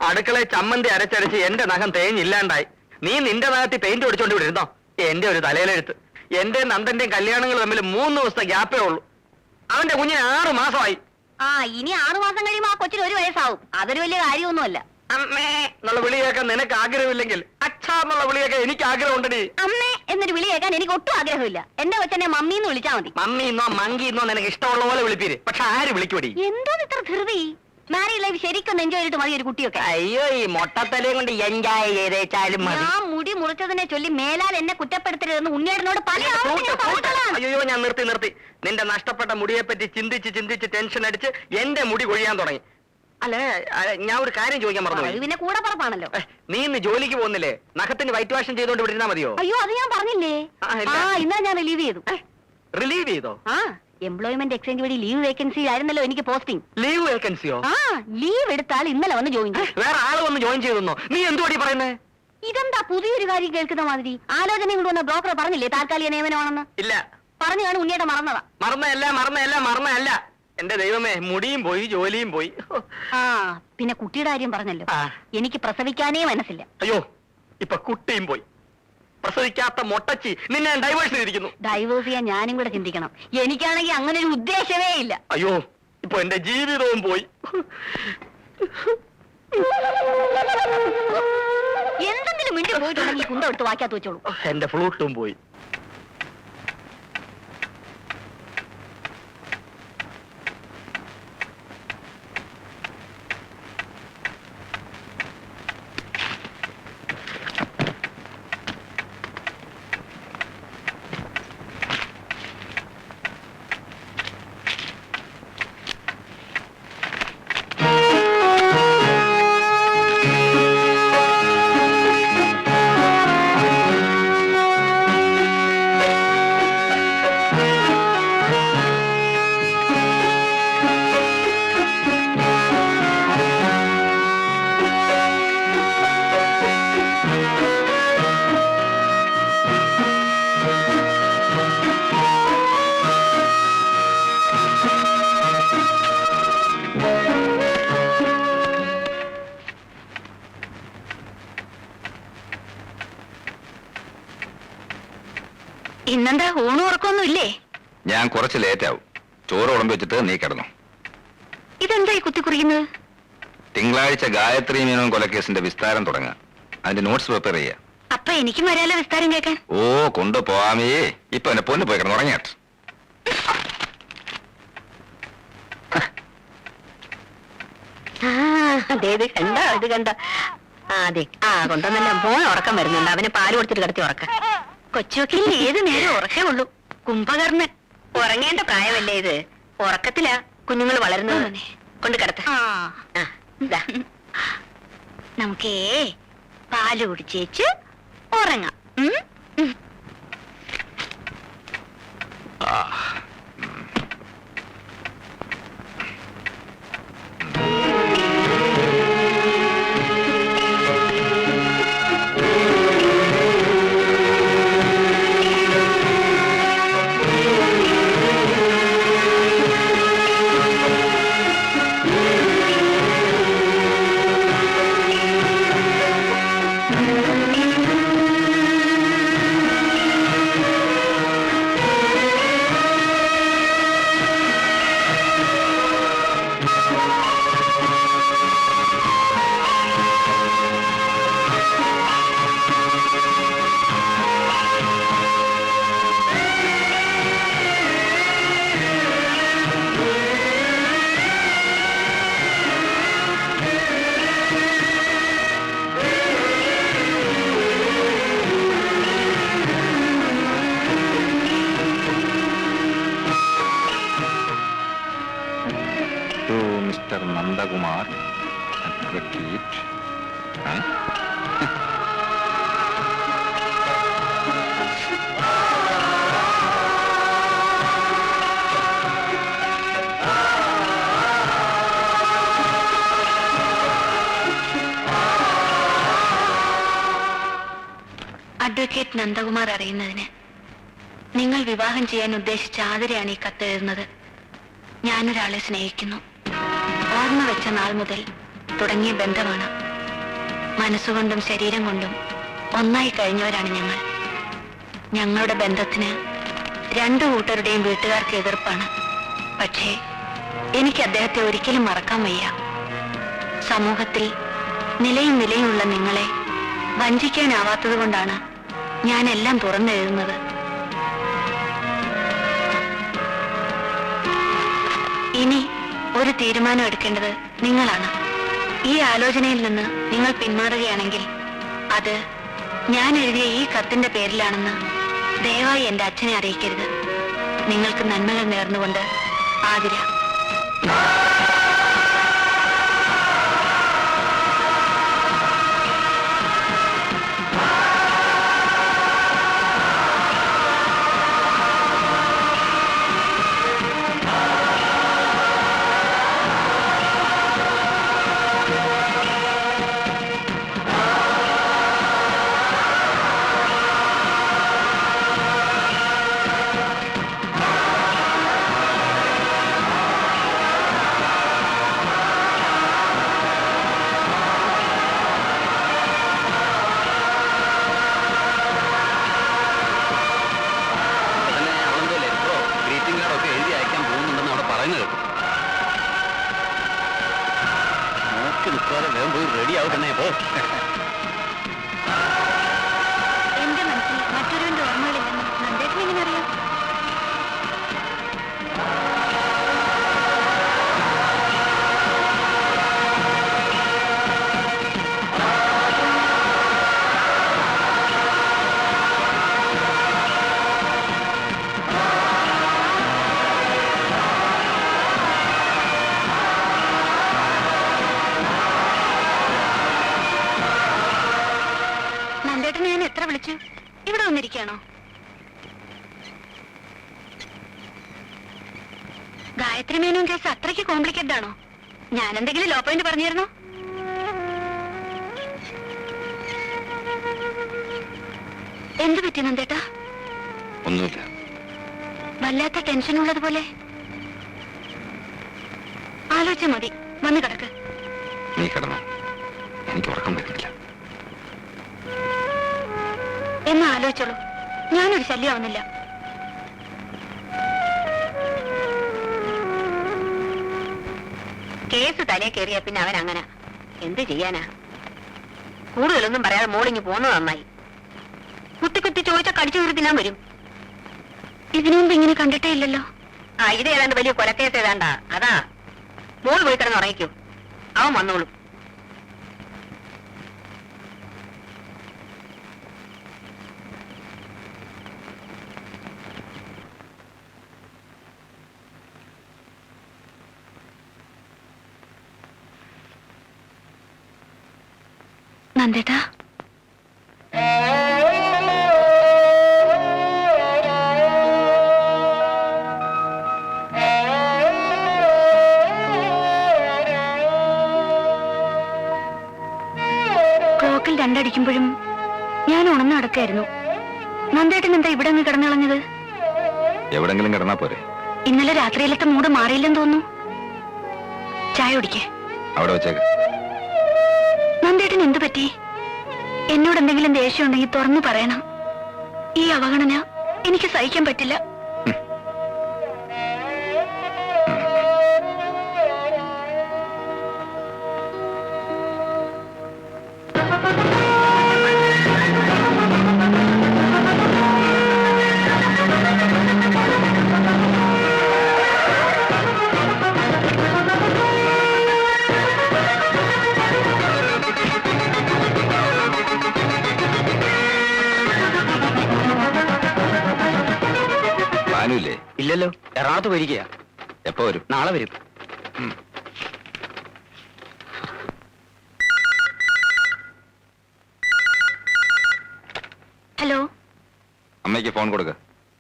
അടുക്കളയിൽ ചമ്മന്തി അരച്ചരച്ച് എന്റെ നഖം തേഞ്ഞില്ലാണ്ടായി. നീ നിന്റെ നഖത്തിൽ പെയിന്റ് ഒടിച്ചോണ്ട് ഇവിടെ ഇരുന്നോ? എന്റെ ഒരു തലയിലെഴുത്ത്. എന്റെ നന്ദന്റെയും കല്യാണങ്ങൾ തമ്മിൽ 3 ദിവസത്തെ ഗ്യാപ്പേ ഉള്ളൂ. അവന്റെ കുഞ്ഞിന് 6 മാസമായി. ഇനി 6 മാസം കഴിയുമ്പോ ആ കൊച്ചിന് 1 വയസ്സാവും. അതൊരു വലിയ കാര്യമൊന്നുമല്ല. അമ്മേ എന്നുള്ള വിളി കേൾക്കാൻ നിനക്ക് ആഗ്രഹമില്ലെങ്കിൽ അച്ഛാ എന്നുള്ള വിളി കേൾക്കാൻ എനിക്ക് ആഗ്രഹമുണ്ടടി. അമ്മേ എന്നൊരു വിളി കേൾക്കാൻ എനിക്ക് ഒട്ടും ആഗ്രഹമില്ല. എന്റെ കൊച്ചനെ മമ്മീന്ന് വിളിച്ചാ മതി. മമ്മീന്നോ മങ്കിന്നോ നിനക്ക് ഇഷ്ടമുള്ള പോലെ വിളിപ്പീര്. പക്ഷെ ആര് വിളിക്കൂടി? എന്തോ ഇത്ര ധൃതി? മാരീഡ് ലൈഫ് ശരിക്കും എൻജോയ് ചെയ്തിട്ട് മതി ഒരു കുട്ടിയൊക്കെ. അയ്യോ ഈ മൊട്ടത്തലയും കൊണ്ട് എൻജോയ് ചെയ്തേച്ചാലും മതി. ഞാൻ മുടി മുറിച്ചതിനെ ചൊല്ലി മേലാൽ എന്നെ കുറ്റപ്പെടുത്തരുതെന്ന് ഉണ്ണിയേടനോട് പല അയ്യോ ഞാൻ നിർത്തി. നിന്റെ നഷ്ടപ്പെട്ട മുടിയെ പറ്റി ചിന്തിച്ച് ടെൻഷൻ അടിച്ച് എന്റെ മുടി കൊഴിയാൻ തുടങ്ങി. അല്ലേ ഞാൻ ഒരു കാര്യം ചോദിക്കാൻ പറഞ്ഞു. പിന്നെ കൂടെ പറപ്പാണല്ലോ. നീ ഇന്ന് ജോലിക്ക് പോകുന്നില്ലേ? നഖത്തിന് വൈറ്റ് വാഷ് ചെയ്തോണ്ട് വിടുന്നാ മതിയോ? അയ്യോ അത് ഞാൻ പറഞ്ഞില്ലേ. ഇന്നലെ ഞാൻ റിലീവ് ചെയ്തു. റിലീവ് ചെയ്തോ? എംപ്ലോയ്മെന്റ് എക്സ്ചേഞ്ച് വഴി ലീവ് വേക്കൻസി ആയിരുന്നല്ലോ എനിക്ക് പോസ്റ്റിംഗ്. ലീവ് വേക്കൻസിയോ? ലീവ് എടുത്താൽ ഇന്നലെ വന്ന് ജോയിൻ ചെയ്യും. വേറെ ആള് വന്ന് ജോയിൻ ചെയ്തെന്നോ? നീ എന്തുവാടി പറയുന്നേ? ഇതെന്താ പുതിയൊരു കാര്യം കേൾക്കുന്ന മാതിരി? ആലോചന കൊണ്ട് വന്ന ബ്രോക്കർ പറഞ്ഞില്ലേ താൽക്കാലിക നിയമനമാണെന്ന്? ഇല്ല. പറഞ്ഞു കാണും ഉണ്ണിയുടെ മറന്നതാ. മറന്നല്ല. എന്റെ ദൈവമേ മുടിയും പോയി ജോലിയും പോയി. പിന്നെ കുട്ടിയുടെ കാര്യം പറഞ്ഞല്ലോ. എനിക്ക് പ്രസവിക്കാനേ മനസ്സില്ല. അയ്യോ ഇപ്പൊ കുട്ടിയും പോയി. പ്രസവിക്കാത്ത മൊട്ടച്ചി നിന്നെ ഡൈവേഴ്സ് ചെയ്തിരിക്കുന്നു. ഡൈവേഴ്സ് ചെയ്യാൻ ഞാനും കൂടെ ചിന്തിക്കണം. എനിക്കാണെങ്കിൽ അങ്ങനെ ഒരു ഉദ്ദേശമേ ഇല്ല. അയ്യോ ഇപ്പൊ എന്റെ ജീവിതവും പോയി. എന്തെങ്കിലും മിണ്ടി പോയിട്ടുണ്ടെങ്കിൽ കുന്തം എടുത്ത് വാക്കാത്ത വെച്ചോളൂ. എന്റെ ഫ്ലൂട്ടും പോയി. ഇന്നെന്താ ഊണും ഉറക്കൊന്നും ഇല്ലേ? ഞാൻ കുറച്ച് ലേറ്റ് ആവും. ചോറ് ഉടമ്പ് വെച്ചിട്ട് നീ കിടന്നു. ഇതെന്തായി കുത്തിക്കുറിക്കുന്നത്? തിങ്കളാഴ്ച ഗായത്രി മീനോൻ കൊലക്കേസിന്റെ വിസ്താരം തുടങ്ങാം. അതിന്റെ നോട്ട്സ് പ്രിപ്പയർ ചെയ്യാം. അപ്പൊ എനിക്കും വരാലോ വിസ്താരം കേൾക്കാൻ? ഓ കൊണ്ടുപോവാമേ. ഇപ്പൊ എന്നെ പൊന്നു പോയി കിടന്നു ഉറങ്ങിയാട്ട്. ഇത് കണ്ട അതെ കൊണ്ടുവന്നല്ല മോൻ ഉറക്കം വരുന്നുണ്ട്. അവന് പാല് കൊടുത്തിട്ട് കിടത്തി ഉറക്കം. കൊച്ചുവക്കിൽ ഏത് നേരം ഉറക്കേ ഉള്ളൂ. കുംഭകർണൻ ഉറങ്ങേണ്ട പ്രായമല്ലേ ഇത്? ഉറക്കത്തിലാ കുഞ്ഞുങ്ങൾ വളരുന്നത്. കൊണ്ട് കിടത്ത. നമുക്കേ പാല് കുടിച്ചേച്ച് ഉറങ്ങാം. Mr. Nandakumar, advocate. Advocate Nandakumar അറിയുന്നതിന് നിങ്ങൾ വിവാഹം ചെയ്യാൻ ഉദ്ദേശിച്ച ആതിരയാണ് ഈ കത്തെഴുതുന്നത്. ഞാനൊരാളെ സ്നേഹിക്കുന്നു. ഓർമ്മ വെച്ച നാൾ മുതൽ തുടങ്ങിയ ബന്ധമാണ്. മനസ്സുകൊണ്ടും ശരീരം കൊണ്ടും ഒന്നായി കഴിഞ്ഞവരാണ് ഞങ്ങൾ. ഞങ്ങളുടെ ബന്ധത്തിന് രണ്ടു കൂട്ടരുടെയും വീട്ടുകാർക്ക് എതിർപ്പാണ്. പക്ഷേ എനിക്ക് അദ്ദേഹത്തെ ഒരിക്കലും മറക്കാൻ വയ്യ. സമൂഹത്തിൽ നിലയും വിലയുമുള്ള നിങ്ങളെ വഞ്ചിക്കാനാവാത്തത് കൊണ്ടാണ് ഞാൻ എല്ലാം തുറന്നെഴുതുന്നത്. ഇനി ഒരു തീരുമാനം എടുക്കേണ്ടത് നിങ്ങളാണ്. ഈ ആലോചനയിൽ നിന്ന് നിങ്ങൾ പിന്മാറുകയാണെങ്കിൽ അത് ഞാൻ എഴുതിയ ഈ കത്തിന്റെ പേരിലാണെന്ന് ദയവായി എന്റെ അച്ഛനെ അറിയിക്കരുത്. നിങ്ങൾക്ക് നന്മകൾ നേർന്നുകൊണ്ട് ആതിര. എന്റെ മനസ്സിൽ മറ്റൊരുവന്റെ ഓർമ്മകളില്ലെന്ന് നന്ദേട്ടൻ എങ്ങനെ അറിയാം? നന്ദേട്ടനെ ഞാൻ എത്ര വിളിച്ചു? ഇവിടെ വന്നിരിക്കുകയാണോ? ഗായത്രി മേനോൻ കേസ് അത്രയ്ക്ക് കോംപ്ലിക്കേറ്റഡ് ആണോ? ഞാൻ എന്തെങ്കിലും ലോ പോയിന്റ് പറഞ്ഞിരുന്നോ? എന്ത് പറ്റി നന്ദേട്ടാ? ഒന്നുമില്ല. വല്ലാത്ത ടെൻഷൻ ഉള്ളതുപോലെ. ആലോചിച്ച മതി, വന്ന് കിടക്ക്. നീ കിടന്നോ, എനിക്ക് ഉറക്കം വരുന്നില്ല. എന്നാ ആലോചിച്ചോളൂ, ഞാനൊരു ശല്യമാവുന്നില്ല. കേസ് തലേ കയറിയ പിന്നെ അവൻ അങ്ങനെ എന്ത് ചെയ്യാനാ? കൂടുതലൊന്നും പറയാതെ മോളിങ്ങി പോന്നത് നന്നായി. കുത്തി കുത്തി ചോദിച്ചാൽ കടിച്ചു കയറി തിന്നാൻ വരും. ഇതിനു മുമ്പ് ഇങ്ങനെ കണ്ടിട്ടേ ഇല്ലല്ലോ. ആ, ഇത് ഏതാണ്ട് വലിയ കൊലക്കേസ് ഏതാണ്ടാ. അതാ മോൾ പോയി കിടന്ന് ഉറങ്ങിക്കോ, അവൻ വന്നോളും. നന്ദേട്ടാ, ക്ലോക്കിൽ രണ്ടടിക്കുമ്പോഴും ഞാൻ ഉണർന്നു നടക്കായിരുന്നു. നന്ദേട്ടൻ എന്താ ഇവിടെ അങ്ങ് കിടന്നിളഞ്ഞത്? എവിടെങ്കിലും കിടന്നാ പോരെ? ഇന്നലെ രാത്രിയിലത്തെ മൂഡ് മാറിയില്ലെന്ന് തോന്നുന്നു. ചായ കുടിക്കേ? അവിടെ വെച്ചേക്ക്. നന്ദേട്ടൻ എന്തു പറ്റി? എന്നോട് എന്തെങ്കിലും ദേഷ്യം ഉണ്ടെങ്കിൽ തുറന്നു പറയണം. ഈ അവഗണന എനിക്ക് സഹിക്കാൻ പറ്റില്ല. ഇല്ലല്ലോ, എറണാകുളത്ത് പോയിരിക്കുക. എപ്പോ വരും? നാളെ വരും. ഹലോ, അമ്മയ്ക്ക് ഫോൺ കൊടുക്ക.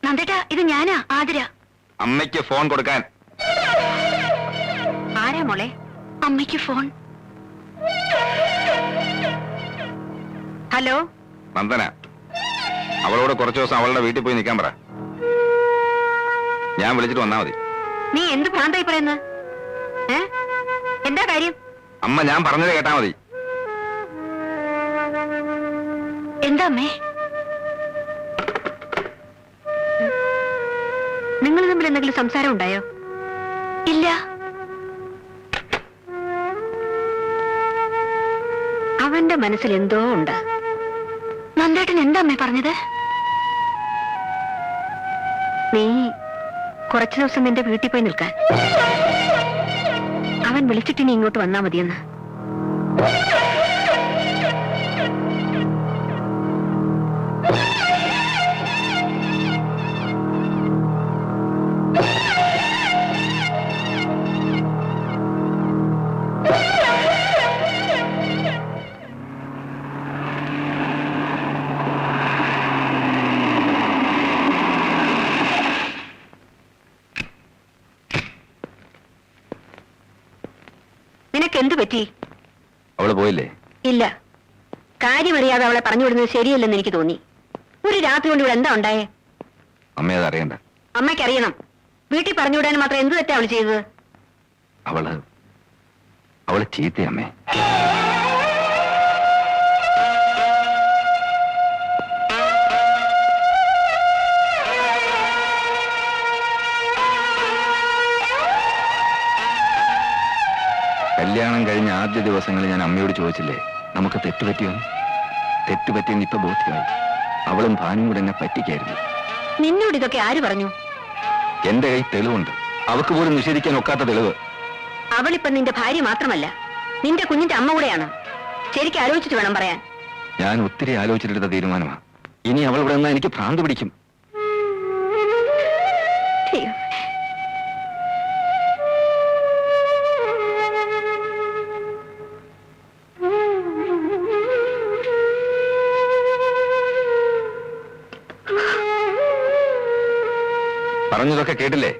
നന്ദേട്ടാ, ഇത് ഞാനാ, ആതിര. അമ്മയ്ക്ക് ഫോൺ കൊടുക്കാൻ. ആരാ മോളെ? അമ്മയ്ക്ക് ഫോൺ. ഹലോ, നന്ദന. അവളോട് കുറച്ചു ദിവസം അവളുടെ വീട്ടിൽ പോയി നിൽക്കാൻ പറ. ഞാൻ വിളിച്ചിട്ട് വന്നാ മതി. നീ എന്ത് ഭ്രാന്തായി പറയുന്നത്? എന്താ കാര്യം? അമ്മ ഞാൻ പറഞ്ഞത് കേട്ടാ മതി. എന്താ അമ്മേ? നിങ്ങൾ തമ്മിൽ എന്തെങ്കിലും സംസാരം ഉണ്ടായോ? ഇല്ല. അവന്റെ മനസ്സിൽ എന്തോ ഉണ്ട്. നന്ദേട്ടൻ എന്താ അമ്മേ പറഞ്ഞത്? നീ കുറച്ചു ദിവസം നിന്റെ വീട്ടിൽ പോയി നിൽക്കാൻ. അവൻ വിളിച്ചിട്ട് നീ ഇങ്ങോട്ട് വന്നാ മതിയെന്ന്. നിനക്കെന്ത് പറ്റി? അവള് പോയില്ലേ? ഇല്ല. കാര്യമറിയാതെ അവളെ പറഞ്ഞു വിടുന്നത് ശരിയല്ലെന്ന് എനിക്ക് തോന്നി. ഒരു രാത്രി കൊണ്ട് ഇവിടെ എന്താ ഉണ്ടായേ? അമ്മ അത് അറിയണ്ട. അമ്മയ്ക്കറിയണം. വീട്ടിൽ പറഞ്ഞു വിടാൻ മാത്രം എന്ത് തെറ്റാ അവൾ ചെയ്തത്? അവള് ചീത്തയമ്മേ. കല്യാണം കഴിഞ്ഞ ആദ്യ ദിവസങ്ങളിൽ ഞാൻ അമ്മയോട് ചോദിച്ചില്ലേ നമുക്ക് തെറ്റുപറ്റിയോ? തെറ്റുപറ്റിയെന്ന് ഇപ്പൊ ബോധ്യമായി. അവളും ഭാനും കൂടെ എന്നെ പറ്റിക്കായിരുന്നു. നിന്നോട് ഇതൊക്കെ ആര് പറഞ്ഞു? എന്റെ കൈ തെളിവുണ്ട്. അവക്ക് പോലും നിഷേധിക്കാൻ ഒക്കാത്ത തെളിവ്. അവളിപ്പൊ നിന്റെ ഭാര്യ മാത്രമല്ല, നിന്റെ കുഞ്ഞിന്റെ അമ്മ കൂടെയാണ്. ശരിക്കും ആലോചിച്ചിട്ട് വേണം പറയാൻ. ഞാൻ ഒത്തിരി ആലോചിച്ചിട്ടെടുത്ത തീരുമാനമാണ്. ഇനി അവൾ ഇവിടെ നിന്നാ എനിക്ക് ഭ്രാന്ത് പിടിക്കും. പറഞ്ഞതൊക്കെ കേട്ടില്ലേ?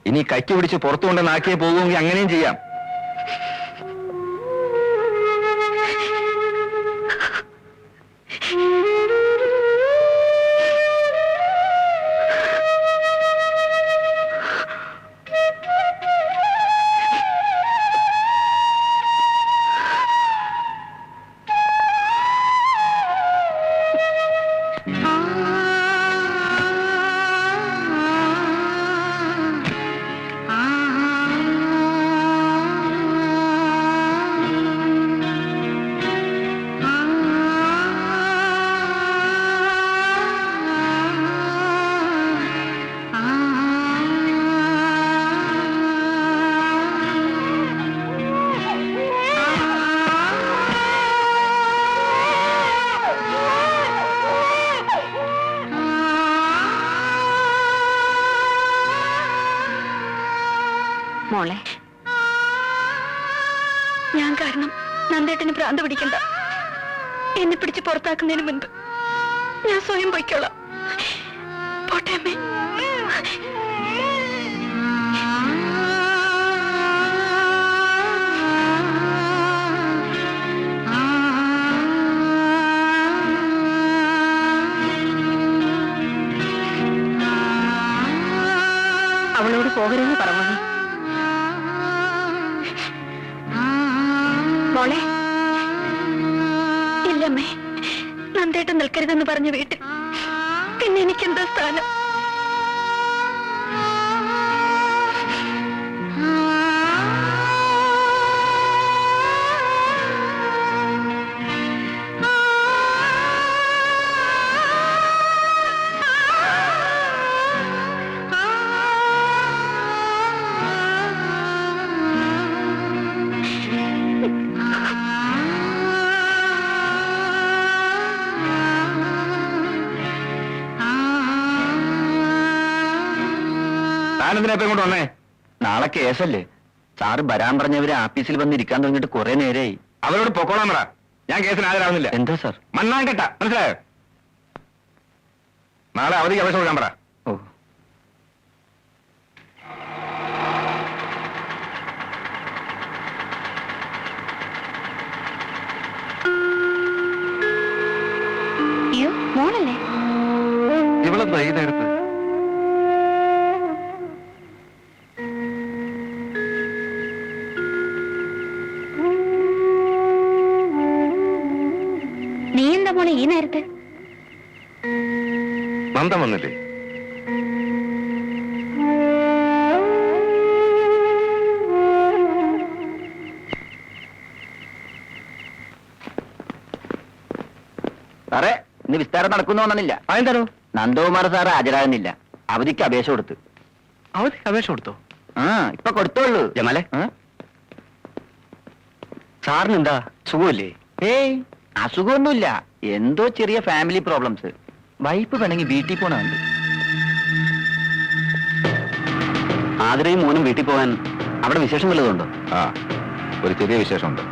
ഇനി കൈക്ക് പിടിച്ച് പുറത്തു കൊണ്ട് നാക്കിയെ പോകുമെങ്കിൽ അങ്ങനെയും ചെയ്യാം. മോളെ, ഞാൻ കാരണം നന്ദേട്ടന് ഭ്രാന്ത് പിടിക്കണ്ട. എന്നെ പിടിച്ച് പുറത്താക്കുന്നതിന് മുൻപ് ഞാൻ സ്വയം പൊയ്ക്കോളാം. പോട്ടെ അമ്മേ. അവളോട് പോകരുതെന്ന് പറഞ്ഞു. മോളെ, ഇല്ലമ്മേ, നന്ദേട്ടൻ നിൽക്കരുതെന്ന് പറഞ്ഞ വീട്ടിൽ പിന്നെ എനിക്കെന്താ സ്ഥാനം? താനെന്തിനാ കൊണ്ട് വന്നേ? നാളെ കേസല്ലേ? സാറ് വരാൻ പറഞ്ഞവര് ആഫീസിൽ വന്ന് ഇരിക്കാൻ തുടങ്ങിയിട്ട് കുറെ നേരമായി. അവരോട് പൊക്കോളാൻ പറ. ഞാൻ കേസിന് ഹാജരാകുന്നില്ല. എന്താ സാർ? മണ്ണാങ്കട്ട, മനസ്സിലായോ? നാളെ അവധിക്ക് അപേക്ഷ കൊടുക്കാൻ പറ. ഓ, അയ്യോ, മോളല്ലേ? ഇവളെന്താ ഈ നേരത്ത്? മോളെ ഈ നേരത്ത്? നന്ദൻ വന്നില്ലേ? സാറേ, ഇന്ന് വിസ്താരം നടക്കുന്നു തോന്നണില്ല. അതെന്താണോ? നന്ദകുമാർ സാറ് ഹാജരാകുന്നില്ല. അവധിക്ക് അപേക്ഷ കൊടുത്തു. അവധി അപേക്ഷ കൊടുത്തോ? ആ, ഇപ്പൊ കൊടുത്തോളൂ. ജമാലെ, സാറിന് എന്താ സുഖമില്ലേ? ഏയ്, അസുഖമൊന്നുമില്ല. എന്തോ ചെറിയ ഫാമിലി പ്രോബ്ലംസ്. വൈഫ് വേണമെങ്കിൽ വീട്ടിൽ പോണുണ്ട്. ആതിരയും മോനും വീട്ടിൽ പോകാൻ അവിടെ വിശേഷം വല്ലതുണ്ടോ? ആ, ഒരു ചെറിയ വിശേഷമുണ്ട്.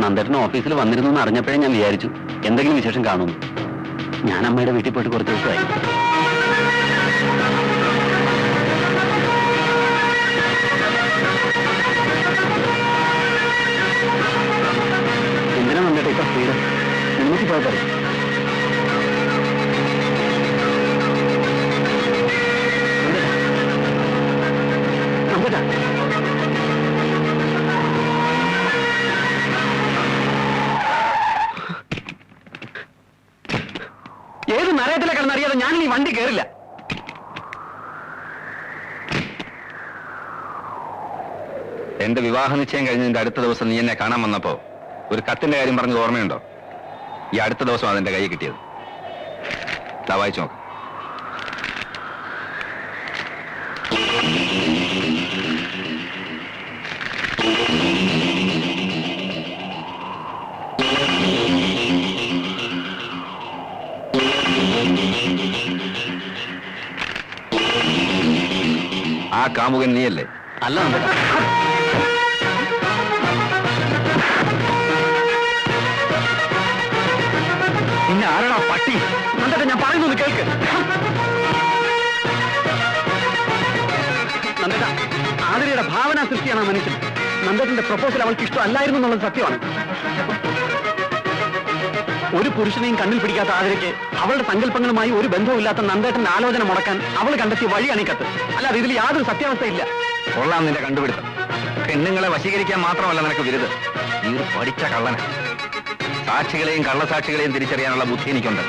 നന്ദേട്ടൻ ഓഫീസിൽ വന്നിരുന്നു എന്ന് അറിഞ്ഞപ്പോഴേ ഞാൻ വിചാരിച്ചു എന്തെങ്കിലും വിശേഷം കാണുന്നു. ഞാൻ അമ്മയുടെ വീട്ടിൽ പോയിട്ട് കുറച്ച് ദിവസമായി. എന്തിനാ നന്ദേട്ട ഇപ്പൊ സ്പീഡ്? നിങ്ങൾക്ക് പോയാൽ പറയും. നന്ദേട്ടാ, ഏത് നരകത്തിലെ കിടന്നറിയാതെ ഞാൻ ഈ വണ്ടി കയറില്ല. എന്റെ വിവാഹ നിശ്ചയം കഴിഞ്ഞതിന്റെ അടുത്ത ദിവസം നീ എന്നെ കാണാൻ വന്നപ്പോ ഒരു കത്തിന്റെ കാര്യം പറഞ്ഞത് ഓർമ്മയുണ്ടോ? ഈ അടുത്ത ദിവസം അതെന്റെ കൈ കിട്ടിയത്. ദാ വായിച്ചു നോക്ക്. ആ കാമുകൻ നീയല്ലേ? അല്ല നന്ദേട്ടാ, പിന്നെ ആരാടാ പട്ടി? നന്ദേട്ടാ, ഞാൻ പറയുന്നു കേൾക്ക്. നന്ദേട്ടാ, ആതിരയുടെ ഭാവന സൃഷ്ടിയാണ് ആ മനുഷ്യൻ. നന്ദേട്ടന്റെ പ്രപ്പോസൽ അവൾക്ക് ഇഷ്ടമല്ലായിരുന്നു എന്നുള്ളത് സത്യമാണ്. ഒരു പുരുഷനെയും കണ്ണിൽ പിടിക്കാത്ത ആതിരയ്ക്ക് അവളുടെ സങ്കല്പങ്ങളുമായി ഒരു ബന്ധവുമില്ലാത്ത നന്ദേട്ടന്റെ ആലോചന മുടക്കാൻ അവൾ കണ്ടെത്തിയ വഴിയാണ് ഈ കത്ത്. അല്ലാതെ ഇതിൽ യാതൊരു സത്യാവസ്ഥയില്ല. കൊള്ളാം നിന്റെ കണ്ടുപിടുത്തം. പെണ്ണുങ്ങളെ വശീകരിക്കാൻ മാത്രമല്ല നിനക്ക് വിരുത്. നീ ഒരു പഠിച്ച കള്ളന. സാക്ഷികളെയും കള്ളസാക്ഷികളെയും തിരിച്ചറിയാനുള്ള ബുദ്ധി എനിക്കുണ്ട്.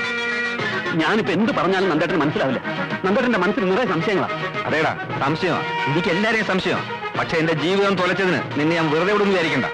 ഞാനിപ്പോ എന്ത് പറഞ്ഞാലും നന്ദേട്ടന് മനസ്സിലാവില്ല. നന്ദേട്ടന്റെ മനസ്സിൽ നിറയെ സംശയങ്ങളാ. അതേടാ, സംശയമാ. എനിക്ക് എല്ലാരെയും സംശയമാ. പക്ഷെ എന്റെ ജീവിതം തൊലച്ചതിന് നിന്നെ ഞാൻ വെറുതെ വിടുന്നു വിചാരിക്കണ്ട.